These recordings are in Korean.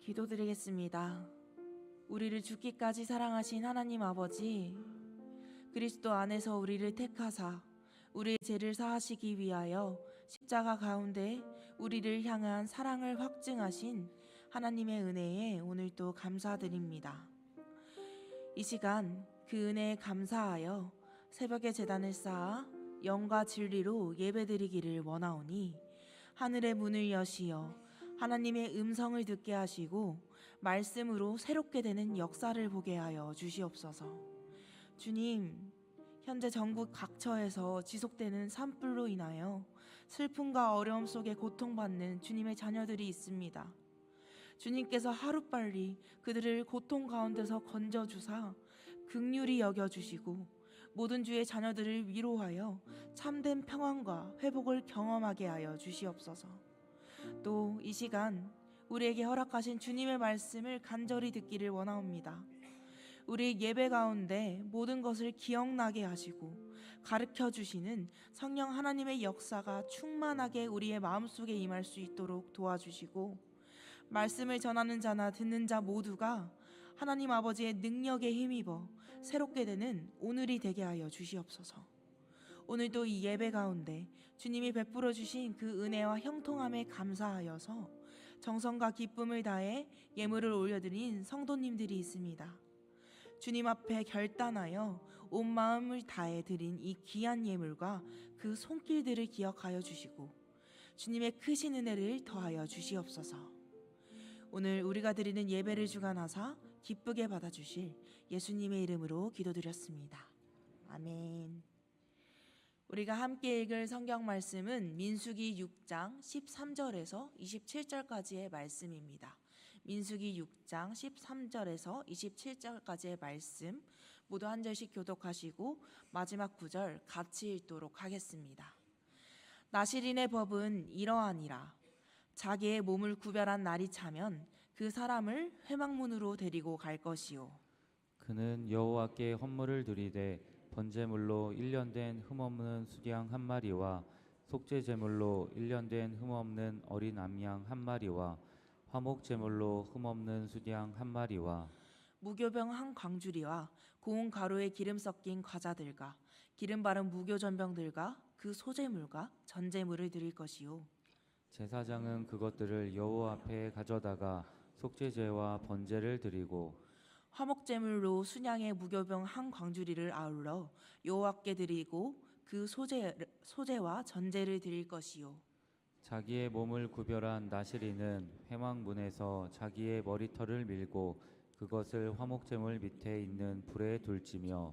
기도드리겠습니다. 우리를 죽기까지 사랑하신 하나님 아버지, 그리스도 안에서 우리를 택하사 우리의 죄를 사하시기 위하여 십자가 가운데 우리를 향한 사랑을 확증하신 하나님의 은혜에 오늘도 감사드립니다. 이 시간 그 은혜에 감사하여 새벽에 제단을 쌓아 영과 진리로 예배드리기를 원하오니 하늘의 문을 여시어 하나님의 음성을 듣게 하시고 말씀으로 새롭게 되는 역사를 보게 하여 주시옵소서. 주님, 현재 전국 각처에서 지속되는 산불로 인하여 슬픔과 어려움 속에 고통받는 주님의 자녀들이 있습니다. 주님께서 하루빨리 그들을 고통 가운데서 건져주사 긍휼히 여겨주시고 모든 주의 자녀들을 위로하여 참된 평안과 회복을 경험하게 하여 주시옵소서. 또 이 시간 우리에게 허락하신 주님의 말씀을 간절히 듣기를 원하옵니다. 우리 예배 가운데 모든 것을 기억나게 하시고 가르쳐 주시는 성령 하나님의 역사가 충만하게 우리의 마음속에 임할 수 있도록 도와주시고 말씀을 전하는 자나 듣는 자 모두가 하나님 아버지의 능력에 힘입어 새롭게 되는 오늘이 되게 하여 주시옵소서. 오늘도 이 예배 가운데 주님이 베풀어 주신 그 은혜와 형통함에 감사하여서 정성과 기쁨을 다해 예물을 올려드린 성도님들이 있습니다. 주님 앞에 결단하여 온 마음을 다해 드린 이 귀한 예물과 그 손길들을 기억하여 주시고 주님의 크신 은혜를 더하여 주시옵소서. 오늘 우리가 드리는 예배를 주관하사 기쁘게 받아주실 예수님의 이름으로 기도드렸습니다. 아멘. 우리가 함께 읽을 성경 말씀은 민수기 6장 13절에서 27절까지의 말씀입니다. 민수기 6장 13절에서 27절까지의 말씀 모두 한 절씩 교독하시고 마지막 구절 같이 읽도록 하겠습니다. 나실인의 법은 이러하니라. 자기의 몸을 구별한 날이 차면 그 사람을 회막문으로 데리고 갈 것이요. 그는 여호와께 헌물을 드리되 번제물로 1년 된 흠없는 수양 한 마리와 속죄제물로 1년 된 흠없는 어린 암양 한 마리와 화목제물로 흠없는 수양 한 마리와 무교병 한 광주리와 고운 가루에 기름 섞인 과자들과 기름 바른 무교전병들과 그 소제물과 전제물을 드릴 것이요. 제사장은 그것들을 여호와 앞에 가져다가 속죄제와 번제를 드리고 화목제물로 순양의 무교병 한 광주리를 아울러 여호와께 드리고 그 소제와 전제를 드릴 것이요. 자기의 몸을 구별한 나실인은 회막문에서 자기의 머리털을 밀고 그것을 화목제물 밑에 있는 불에 둘지며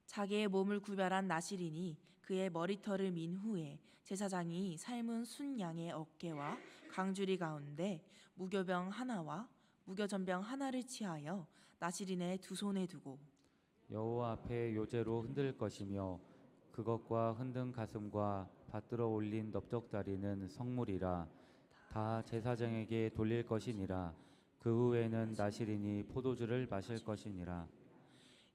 자기의 몸을 구별한 나실인이 그의 머리털을 민 후에 제사장이 삶은 순양의 어깨와 광주리 가운데 무교병 하나와 무교전병 하나를 취하여 나실인의 두 손에 두고 여호와 앞에 요제로 흔들 것이며 그것과 흔든 가슴과 받들어 올린 넓적다리는 성물이라 다 제사장에게 돌릴 것이니라. 그 후에는 나실인이 포도주를 마실 것이니라.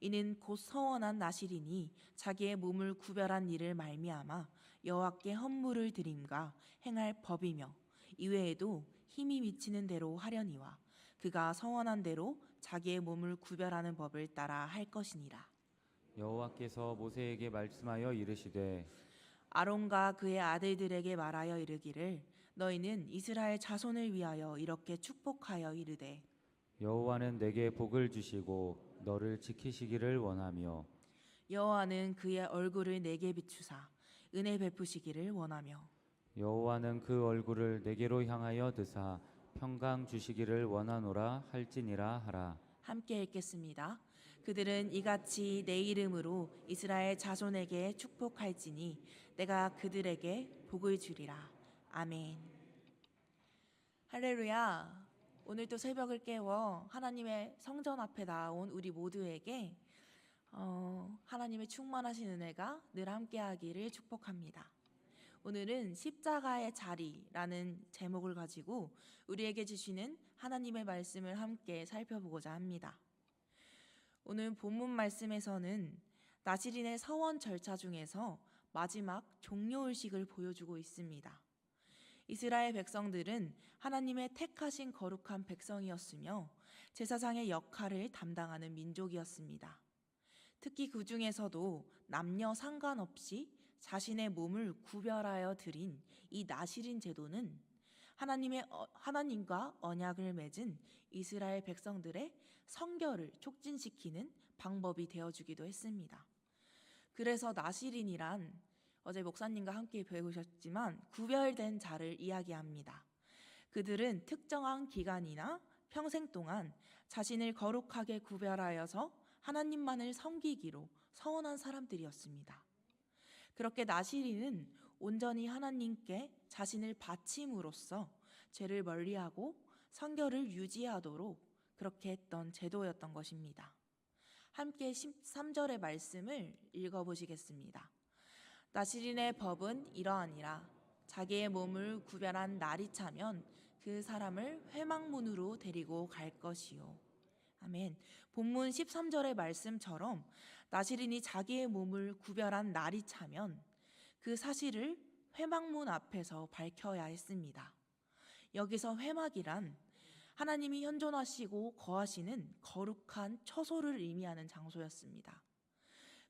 이는 곧 서원한 나실인이 자기의 몸을 구별한 일을 말미암아 여호와께 헌물을 드림과 행할 법이며 이외에도 힘이 미치는 대로 하려니와 그가 서원한 대로 자기의 몸을 구별하는 법을 따라 할 것이니라. 여호와께서 모세에게 말씀하여 이르시되 아론과 그의 아들들에게 말하여 이르기를 너희는 이스라엘 자손을 위하여 이렇게 축복하여 이르되 여호와는 내게 복을 주시고 너를 지키시기를 원하며 여호와는 그의 얼굴을 내게 비추사 은혜 베푸시기를 원하며 여호와는 그 얼굴을 내게로 향하여 드사 평강 주시기를 원하노라 할지니라 하라. 함께 읽겠습니다. 그들은 이같이 내 이름으로 이스라엘 자손에게 축복할지니 내가 그들에게 복을 주리라. 아멘. 할렐루야. 오늘도 새벽을 깨워 하나님의 성전 앞에 나온 우리 모두에게 하나님의 충만하신 은혜가 늘 함께하기를 축복합니다. 오늘은 십자가의 자리라는 제목을 가지고 우리에게 주시는 하나님의 말씀을 함께 살펴보고자 합니다. 오늘 본문 말씀에서는 나실인의 서원 절차 중에서 마지막 종료의식을 보여주고 있습니다. 이스라엘 백성들은 하나님의 택하신 거룩한 백성이었으며 제사장의 역할을 담당하는 민족이었습니다. 특히 그 중에서도 남녀 상관없이 자신의 몸을 구별하여 드린 이 나시린 제도는 하나님과 언약을 맺은 이스라엘 백성들의 성결을 촉진시키는 방법이 되어주기도 했습니다. 그래서 나시린이란 어제 목사님과 함께 배우셨지만 구별된 자를 이야기합니다. 그들은 특정한 기간이나 평생 동안 자신을 거룩하게 구별하여서 하나님만을 섬기기로 서원한 사람들이었습니다. 그렇게 나시린은 온전히 하나님께 자신을 바침으로써 죄를 멀리하고 성결을 유지하도록 그렇게 했던 제도였던 것입니다. 함께 13절의 말씀을 읽어보시겠습니다. 나시린의 법은 이러하니라. 자기의 몸을 구별한 날이 차면 그 사람을 회막문으로 데리고 갈 것이요. 아멘. 본문 13절의 말씀처럼 나시린이 자기의 몸을 구별한 날이 차면 그 사실을 회막문 앞에서 밝혀야 했습니다. 여기서 회막이란 하나님이 현존하시고 거하시는 거룩한 처소를 의미하는 장소였습니다.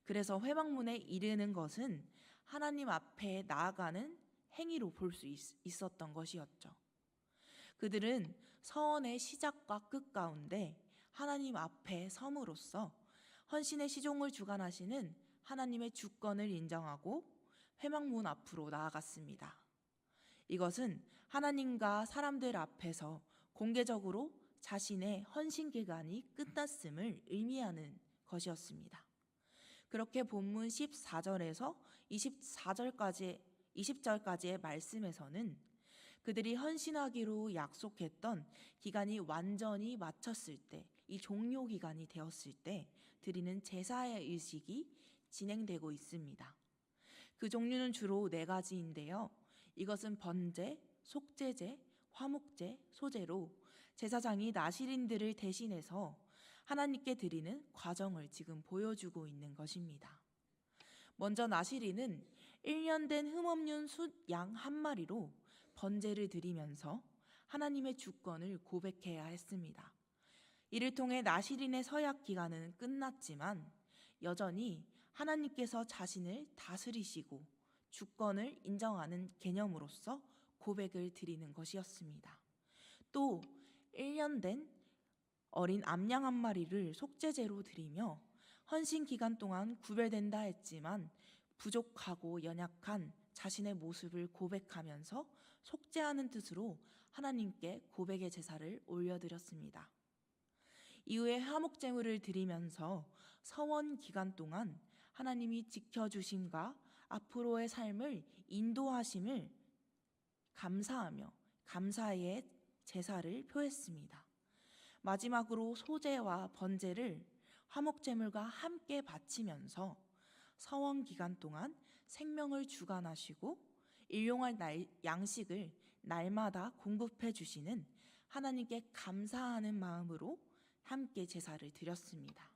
그래서 회막문에 이르는 것은 하나님 앞에 나아가는 행위로 볼 수 있었던 것이었죠. 그들은 서원의 시작과 끝 가운데 하나님 앞에 섬으로써 헌신의 시종을 주관하시는 하나님의 주권을 인정하고 회막문 앞으로 나아갔습니다. 이것은 하나님과 사람들 앞에서 공개적으로 자신의 헌신 기간이 끝났음을 의미하는 것이었습니다. 그렇게 본문 14절에서 20절까지의 말씀에서는 그들이 헌신하기로 약속했던 기간이 완전히 마쳤을 때, 이 종료 기간이 되었을 때 드리는 제사의 의식이 진행되고 있습니다. 그 종류는 주로 4가지인데요. 이것은 번제, 속죄제, 화목제, 소제로 제사장이 나시린들을 대신해서 하나님께 드리는 과정을 지금 보여주고 있는 것입니다. 먼저 나시린은 1년 된 흠없는 숫양 한 마리로 번제를 드리면서 하나님의 주권을 고백해야 했습니다. 이를 통해 나시린의 서약 기간은 끝났지만 여전히 하나님께서 자신을 다스리시고 주권을 인정하는 개념으로서 고백을 드리는 것이었습니다. 또 1년 된 어린 암양 한 마리를 속죄제로 드리며 헌신 기간 동안 구별된다 했지만 부족하고 연약한 자신의 모습을 고백하면서 속죄하는 뜻으로 하나님께 고백의 제사를 올려드렸습니다. 이후에 화목제물을 드리면서 서원 기간 동안 하나님이 지켜주심과 앞으로의 삶을 인도하심을 감사하며 감사의 제사를 표했습니다. 마지막으로 소제와 번제를 화목제물과 함께 바치면서 서원 기간 동안 생명을 주관하시고 일용할 양식을 날마다 공급해 주시는 하나님께 감사하는 마음으로 함께 제사를 드렸습니다.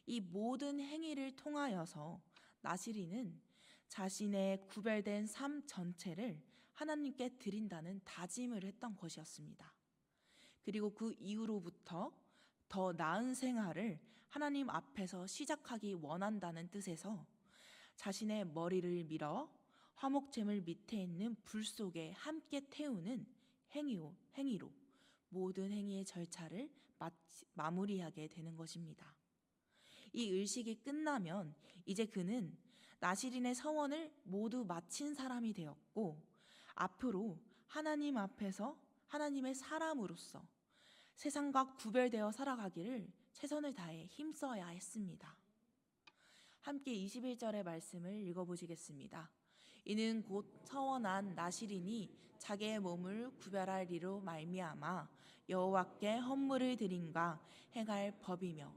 이 모든 행위를 통하여서 나시린은 자신의 구별된 삶 전체를 하나님께 드린다는 다짐을 했던 것이었습니다. 그리고 그 이후로부터 더 나은 생활을 하나님 앞에서 시작하기 원한다는 뜻에서 자신의 머리를 밀어 화목제물 밑에 있는 불 속에 함께 태우는 행위로 모든 행위의 절차를 마무리하게 되는 것입니다. 이 의식이 끝나면 이제 그는 나시린의 서원을 모두 마친 사람이 되었고 앞으로 하나님 앞에서 하나님의 사람으로서 세상과 구별되어 살아가기를 최선을 다해 힘써야 했습니다. 함께 21절의 말씀을 읽어보시겠습니다. 이는 곧 서원한 나시린이 자기의 몸을 구별할 이로 말미암아 여호와께 헌물을 드림과 행할 법이며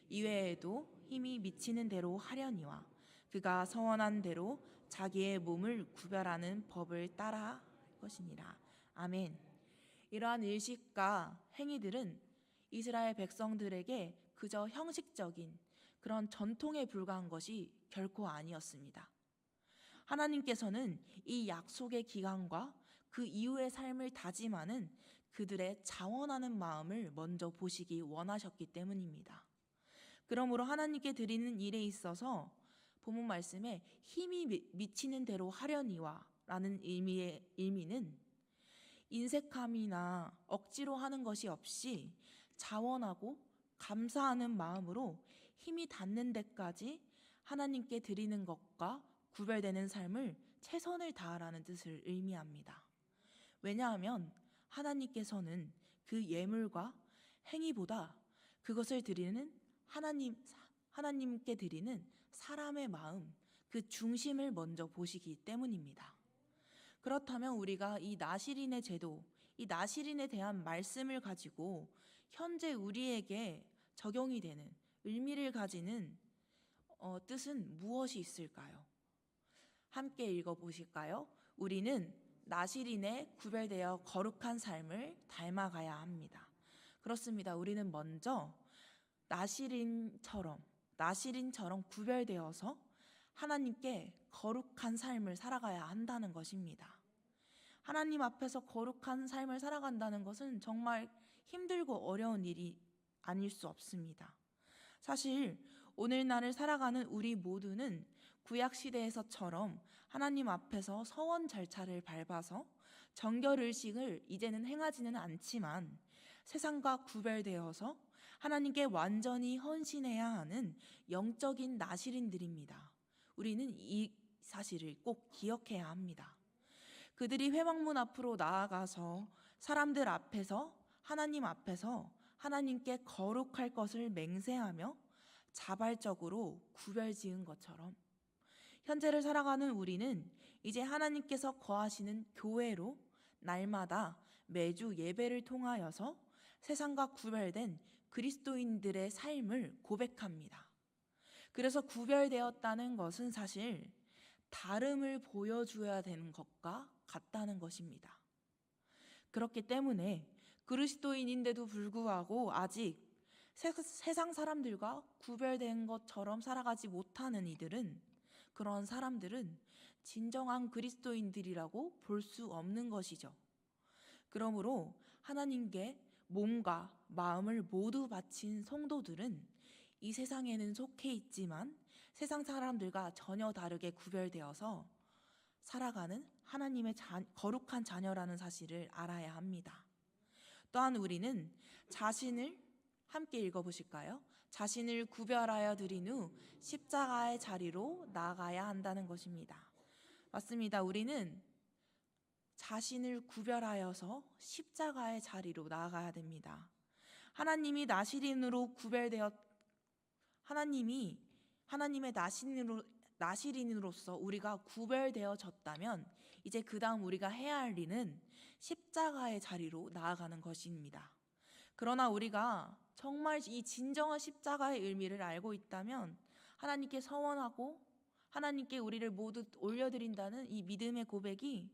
이외에도 힘이 미치는 대로 하려니와 그가 서원한 대로 자기의 몸을 구별하는 법을 따라 할 것이니라. 아멘. 이러한 의식과 행위들은 이스라엘 백성들에게 그저 형식적인 그런 전통에 불과한 것이 결코 아니었습니다. 하나님께서는 이 약속의 기간과 그 이후의 삶을 다짐하는 그들의 자원하는 마음을 먼저 보시기 원하셨기 때문입니다. 그러므로 하나님께 드리는 일에 있어서 본문 말씀에 힘이 미치는 대로 하려니와 라는 의미는 인색함이나 억지로 하는 것이 없이 자원하고 감사하는 마음으로 힘이 닿는 데까지 하나님께 드리는 것과 구별되는 삶을 최선을 다하라는 뜻을 의미합니다. 왜냐하면 하나님께서는 그 예물과 행위보다 그것을 드리는 하나님께 드리는 사람의 마음, 그 중심을 먼저 보시기 때문입니다. 그렇다면 우리가 이 나시린의 제도, 이 나시린에 대한 말씀을 가지고 현재 우리에게 적용이 되는 의미를 가지는 뜻은 무엇이 있을까요? 함께 읽어보실까요? 우리는 나시린에 구별되어 거룩한 삶을 닮아가야 합니다. 그렇습니다. 우리는 먼저 나시린처럼 구별되어서 하나님께 거룩한 삶을 살아가야 한다는 것입니다. 하나님 앞에서 거룩한 삶을 살아간다는 것은 정말 힘들고 어려운 일이 아닐 수 없습니다. 사실 오늘날을 살아가는 우리 모두는 구약시대에서처럼 하나님 앞에서 서원 절차를 밟아서 정결의식을 이제는 행하지는 않지만 세상과 구별되어서 하나님께 완전히 헌신해야 하는 영적인 나시린들입니다. 우리는 이 사실을 꼭 기억해야 합니다. 그들이 회막문 앞으로 나아가서 사람들 앞에서 하나님 앞에서 하나님께 거룩할 것을 맹세하며 자발적으로 구별지은 것처럼 현재를 살아가는 우리는 이제 하나님께서 거하시는 교회로 날마다 매주 예배를 통하여서 세상과 구별된 그리스도인들의 삶을 고백합니다. 그래서 구별되었다는 것은 사실 다름을 보여줘야 되는 것과 같다는 것입니다. 그렇기 때문에 그리스도인인데도 불구하고 아직 세상 사람들과 구별된 것처럼 살아가지 못하는 그런 사람들은 진정한 그리스도인들이라고 볼 수 없는 것이죠. 그러므로 하나님께 몸과 마음을 모두 바친 성도들은 이 세상에는 속해 있지만 세상 사람들과 전혀 다르게 구별되어서 살아가는 하나님의 거룩한 자녀라는 사실을 알아야 합니다. 또한 우리는 자신을 함께 읽어보실까요? 자신을 구별하여 드린 후 십자가의 자리로 나아가야 한다는 것입니다. 맞습니다. 우리는 자신을 구별하여서 십자가의 자리로 나아가야 됩니다. 하나님이 나시린으로 하나님의 나시린으로서 우리가 구별되어졌다면 이제 그 다음 우리가 해야 할 일은 십자가의 자리로 나아가는 것입니다. 그러나 우리가 정말 이 진정한 십자가의 의미를 알고 있다면 하나님께 서원하고 하나님께 우리를 모두 올려드린다는 이 믿음의 고백이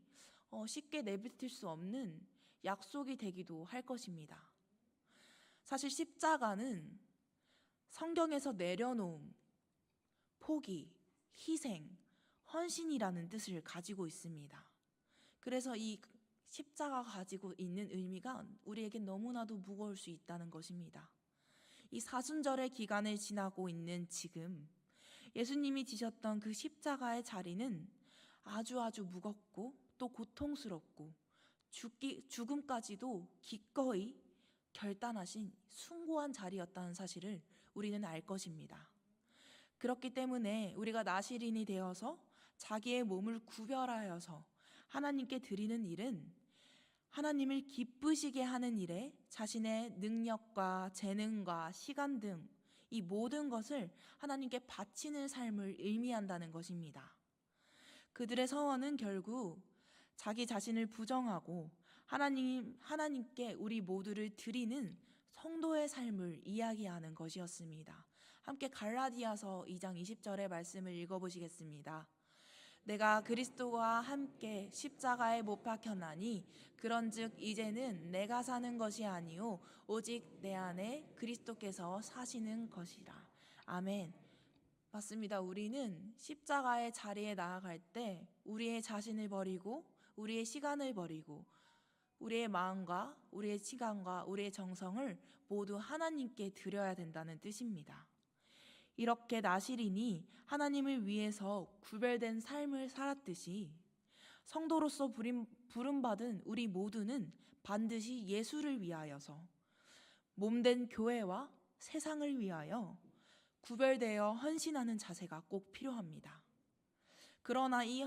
쉽게 내뱉을 수 없는 약속이 되기도 할 것입니다. 사실 십자가는 성경에서 내려놓음, 포기, 희생, 헌신이라는 뜻을 가지고 있습니다. 그래서 이 십자가가 가지고 있는 의미가 우리에게 너무나도 무거울 수 있다는 것입니다. 이 사순절의 기간을 지나고 있는 지금 예수님이 지셨던 그 십자가의 자리는 아주 무겁고 또 고통스럽고 죽음까지도 기꺼이 결단하신 숭고한 자리였다는 사실을 우리는 알 것입니다. 그렇기 때문에 우리가 나시린이 되어서 자기의 몸을 구별하여서 하나님께 드리는 일은 하나님을 기쁘시게 하는 일에 자신의 능력과 재능과 시간 등 이 모든 것을 하나님께 바치는 삶을 의미한다는 것입니다. 그들의 서원은 결국 자기 자신을 부정하고 하나님께 우리 모두를 드리는 성도의 삶을 이야기하는 것이었습니다. 함께 갈라디아서 2장 20절의 말씀을 읽어보시겠습니다. 내가 그리스도와 함께 십자가에 못 박혔나니 그런즉 이제는 내가 사는 것이 아니요 오직 내 안에 그리스도께서 사시는 것이라. 아멘. 맞습니다. 우리는 십자가의 자리에 나아갈 때 우리의 자신을 버리고 우리의 시간을 버리고 우리의 마음과 우리의 시간과 우리의 정성을 모두 하나님께 드려야 된다는 뜻입니다. 이렇게 나시린이 하나님을 위해서 구별된 삶을 살았듯이 성도로서 부름받은 우리 모두는 반드시 예수를 위하여서 몸된 교회와 세상을 위하여 구별되어 헌신하는 자세가 꼭 필요합니다. 그러나 이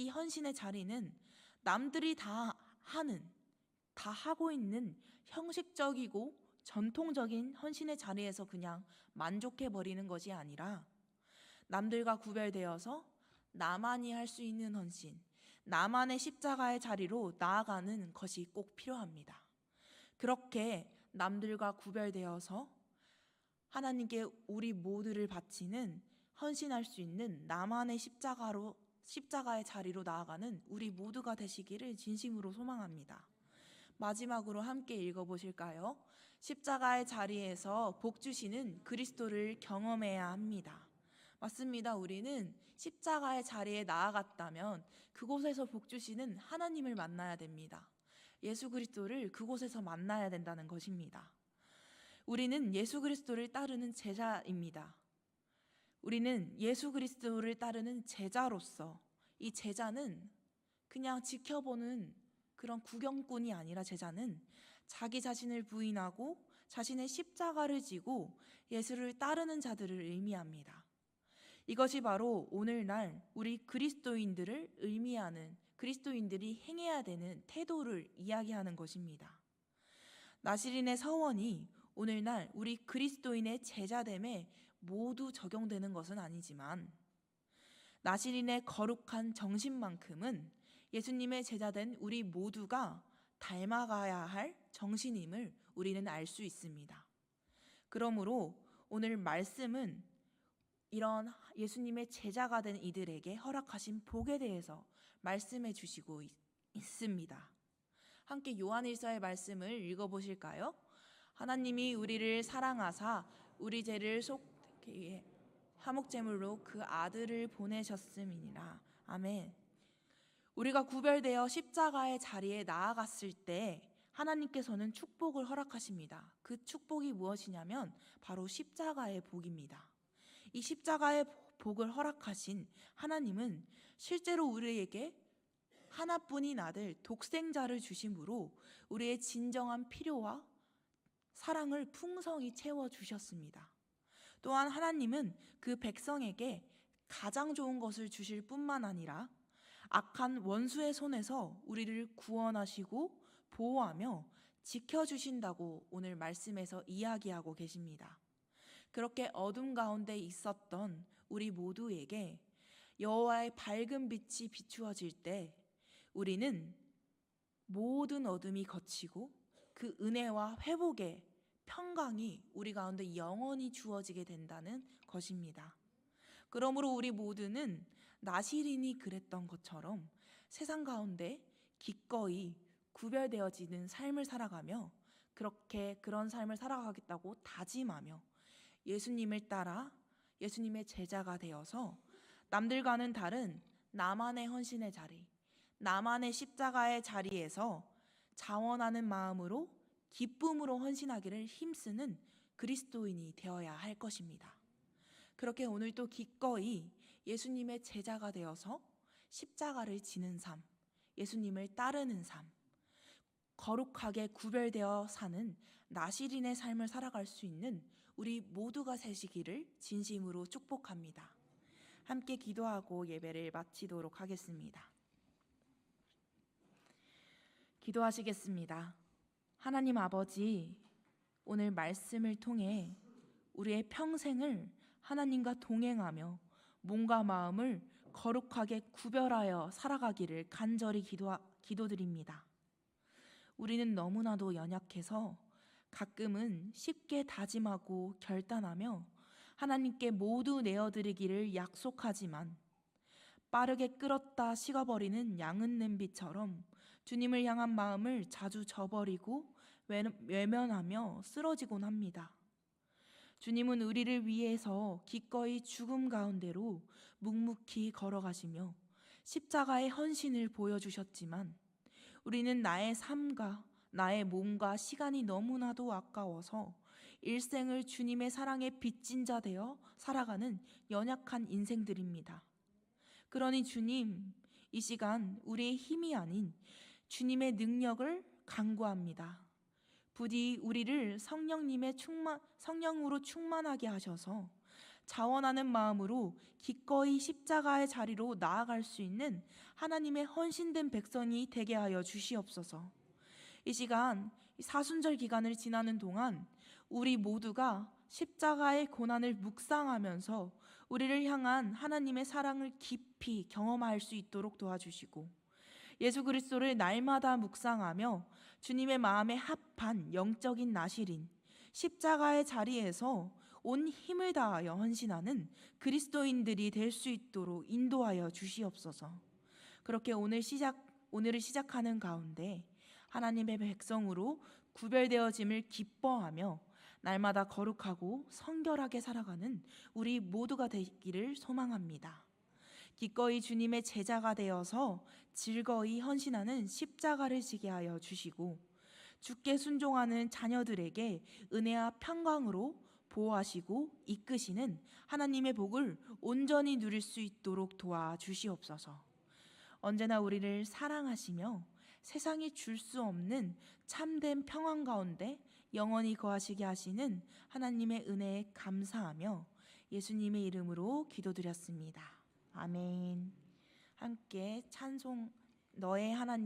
헌신의 자리는 남들이 다 하고 있는 형식적이고 전통적인 헌신의 자리에서 그냥 만족해버리는 것이 아니라 남들과 구별되어서 나만이 할 수 있는 헌신, 나만의 십자가의 자리로 나아가는 것이 꼭 필요합니다. 그렇게 남들과 구별되어서 하나님께 우리 모두를 바치는 헌신할 수 있는 나만의 십자가의 자리로 나아가는 우리 모두가 되시기를 진심으로 소망합니다. 마지막으로 함께 읽어보실까요? 십자가의 자리에서 복 주시는 그리스도를 경험해야 합니다. 맞습니다. 우리는 십자가의 자리에 나아갔다면 그곳에서 복 주시는 하나님을 만나야 됩니다. 예수 그리스도를 그곳에서 만나야 된다는 것입니다. 우리는 예수 그리스도를 따르는 제자입니다. 우리는 예수 그리스도를 따르는 제자로서 이 제자는 그냥 지켜보는 그런 구경꾼이 아니라 제자는 자기 자신을 부인하고 자신의 십자가를 지고 예수를 따르는 자들을 의미합니다. 이것이 바로 오늘날 우리 그리스도인들을 의미하는 그리스도인들이 행해야 되는 태도를 이야기하는 것입니다. 나시린의 서원이 오늘날 우리 그리스도인의 제자됨에 모두 적용되는 것은 아니지만 나시린의 거룩한 정신만큼은 예수님의 제자된 우리 모두가 닮아가야 할 정신임을 우리는 알 수 있습니다. 그러므로 오늘 말씀은 이런 예수님의 제자가 된 이들에게 허락하신 복에 대해서 말씀해 주시고 있습니다. 함께 요한일서의 말씀을 읽어보실까요? 하나님이 우리를 사랑하사 우리 죄를 속하게 위해 화목제물로 그 아들을 보내셨음이니라. 아멘. 우리가 구별되어 십자가의 자리에 나아갔을 때 하나님께서는 축복을 허락하십니다. 그 축복이 무엇이냐면 바로 십자가의 복입니다. 이 십자가의 복을 허락하신 하나님은 실제로 우리에게 하나뿐인 아들 독생자를 주심으로 우리의 진정한 필요와 사랑을 풍성히 채워주셨습니다. 또한 하나님은 그 백성에게 가장 좋은 것을 주실 뿐만 아니라 악한 원수의 손에서 우리를 구원하시고 보호하며 지켜주신다고 오늘 말씀에서 이야기하고 계십니다. 그렇게 어둠 가운데 있었던 우리 모두에게 여호와의 밝은 빛이 비추어질 때 우리는 모든 어둠이 걷히고 그 은혜와 회복의 평강이 우리 가운데 영원히 주어지게 된다는 것입니다. 그러므로 우리 모두는 나시린이 그랬던 것처럼 세상 가운데 기꺼이 구별되어지는 삶을 살아가며 그런 삶을 살아가겠다고 다짐하며 예수님을 따라 예수님의 제자가 되어서 남들과는 다른 나만의 헌신의 자리, 나만의 십자가의 자리에서 자원하는 마음으로 기쁨으로 헌신하기를 힘쓰는 그리스도인이 되어야 할 것입니다. 그렇게 오늘도 기꺼이 예수님의 제자가 되어서 십자가를 지는 삶, 예수님을 따르는 삶, 거룩하게 구별되어 사는 나시린의 삶을 살아갈 수 있는 우리 모두가 되시기를 진심으로 축복합니다. 함께 기도하고 예배를 마치도록 하겠습니다. 기도하시겠습니다. 하나님 아버지, 오늘 말씀을 통해 우리의 평생을 하나님과 동행하며 몸과 마음을 거룩하게 구별하여 살아가기를 간절히 기도드립니다. 우리는 너무나도 연약해서 가끔은 쉽게 다짐하고 결단하며 하나님께 모두 내어드리기를 약속하지만 빠르게 끓었다 식어버리는 양은 냄비처럼 주님을 향한 마음을 자주 저버리고 외면하며 쓰러지곤 합니다. 주님은 우리를 위해서 기꺼이 죽음 가운데로 묵묵히 걸어가시며 십자가의 헌신을 보여주셨지만 우리는 나의 삶과 나의 몸과 시간이 너무나도 아까워서 일생을 주님의 사랑에 빚진 자 되어 살아가는 연약한 인생들입니다. 그러니 주님, 이 시간 우리의 힘이 아닌 주님의 능력을 간구합니다. 부디 우리를 성령으로 충만하게 하셔서 자원하는 마음으로 기꺼이 십자가의 자리로 나아갈 수 있는 하나님의 헌신된 백성이 되게 하여 주시옵소서. 이 시간 사순절 기간을 지나는 동안 우리 모두가 십자가의 고난을 묵상하면서 우리를 향한 하나님의 사랑을 깊이 경험할 수 있도록 도와주시고, 예수 그리스도를 날마다 묵상하며 주님의 마음에 합한 영적인 나실인 십자가의 자리에서 온 힘을 다하여 헌신하는 그리스도인들이 될 수 있도록 인도하여 주시옵소서. 그렇게 오늘을 시작하는 가운데 하나님의 백성으로 구별되어짐을 기뻐하며 날마다 거룩하고 성결하게 살아가는 우리 모두가 되기를 소망합니다. 기꺼이 주님의 제자가 되어서 즐거이 헌신하는 십자가를 지게 하여 주시고, 주께 순종하는 자녀들에게 은혜와 평강으로 보호하시고 이끄시는 하나님의 복을 온전히 누릴 수 있도록 도와주시옵소서. 언제나 우리를 사랑하시며 세상이 줄 수 없는 참된 평안 가운데 영원히 거하시게 하시는 하나님의 은혜에 감사하며 예수님의 이름으로 기도드렸습니다. 아멘. 함께 찬송, 너의 하나님